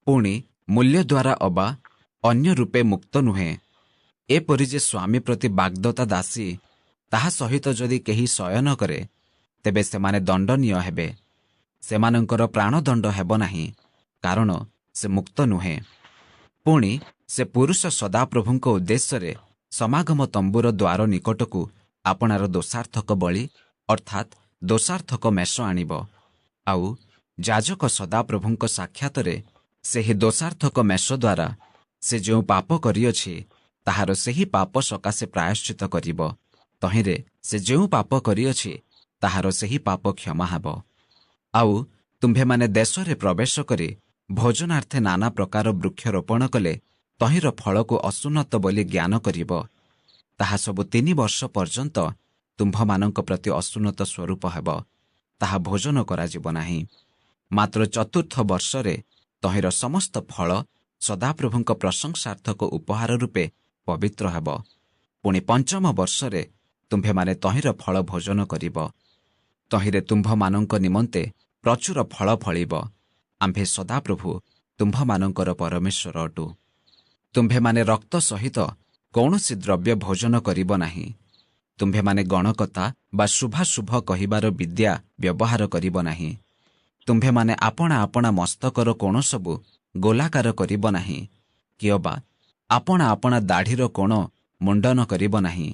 ପୁଣି ମୂଲ୍ୟ ଦ୍ୱାରା ଅବା ଅନ୍ୟ ରୂପେ ମୁକ୍ତ ନୁହେଁ। ଏପରି ଯେ ସ୍ୱାମୀ ପ୍ରତି ବାଗ୍ଦତ୍ତା ଦାସୀ, ତାହା ସହିତ ଯଦି କେହି ଶୟନ କରେ, ତେବେ ସେମାନେ ଦଣ୍ଡନୀୟ ହେବେ। ସେମାନଙ୍କର ପ୍ରାଣଦଣ୍ଡ ହେବ ନାହିଁ, କାରଣ ସେ ମୁକ୍ତ ନୁହେଁ। ପୁଣି ସେ ପୁରୁଷ ସଦାପ୍ରଭୁଙ୍କ ଉଦ୍ଦେଶ୍ୟରେ ସମାଗମ ତମ୍ବୁର ଦ୍ୱାର ନିକଟକୁ ଆପଣାର ଦୋଷାର୍ଥକ ବଳି ଅର୍ଥାତ୍ ଦୋଷାର୍ଥକ ମେଷ ଆଣିବ। ଆଉ ଯାଜକ ସଦାପ୍ରଭୁଙ୍କ ସାକ୍ଷାତରେ ସେହି ଦୋଷାର୍ଥକ ମେଷ ଦ୍ୱାରା ସେ ଯେଉଁ ପାପ କରିଅଛି, ତାହାର ସେହି ପାପ ସକାଶେ ପ୍ରାୟଶ୍ଚିତ କରିବ। ତହିଁରେ ସେ ଯେଉଁ ପାପ କରିଅଛି, ତାହାର ସେହି ପାପ କ୍ଷମା ହେବ। ଆଉ ତୁମ୍ଭେମାନେ ଦେଶରେ ପ୍ରବେଶ କରି ଭୋଜନାର୍ଥେ ନାନା ପ୍ରକାର ବୃକ୍ଷରୋପଣ କଲେ ତହିଁର ଫଳକୁ ଅସୁନ୍ନତ ବୋଲି ଜ୍ଞାନ କରିବ। ତାହା ସବୁ 3 ବର୍ଷ ପର୍ଯ୍ୟନ୍ତ ତୁମ୍ଭମାନଙ୍କ ପ୍ରତି ଅସୁନ୍ନତ ସ୍ୱରୂପ ହେବ, ତାହା ଭୋଜନ କରାଯିବ ନାହିଁ। ମାତ୍ର 4ର୍ଥ ବର୍ଷରେ ତହିଁର ସମସ୍ତ ଫଳ ସଦାପ୍ରଭୁଙ୍କ ପ୍ରଶଂସାର୍ଥକ ଉପହାର ରୂପେ ପବିତ୍ର ହେବ। ପୁଣି 5ମ ବର୍ଷରେ ତୁମ୍ଭେମାନେ ତହିଁର ଫଳ ଭୋଜନ କରିବ। ତହିଁରେ ତୁମ୍ଭମାନଙ୍କ ନିମନ୍ତେ ପ୍ରଚୁର ଫଳ ଫଳିବ। ଆମ୍ଭେ ସଦାପ୍ରଭୁ ତୁମ୍ଭମାନଙ୍କର ପରମେଶ୍ୱର ଅଟୁ। ତୁମ୍ଭେମାନେ ରକ୍ତ ସହିତ କୌଣସି ଦ୍ରବ୍ୟ ଭୋଜନ କରିବ ନାହିଁ। ତୁମ୍ଭେମାନେ ଗଣକତା ବା ଶୁଭାଶୁଭ କହିବାର ବିଦ୍ୟା ବ୍ୟବହାର କରିବ ନାହିଁ। ତୁମ୍ଭେମାନେ ଆପଣା ଆପଣା ମସ୍ତକର କୋଣ ସବୁ ଗୋଲାକାର କରିବ ନାହିଁ, କିଅବା ଆପଣା ଆପଣା ଦାଢ଼ିର କୋଣ ମୁଣ୍ଡନ କରିବ ନାହିଁ।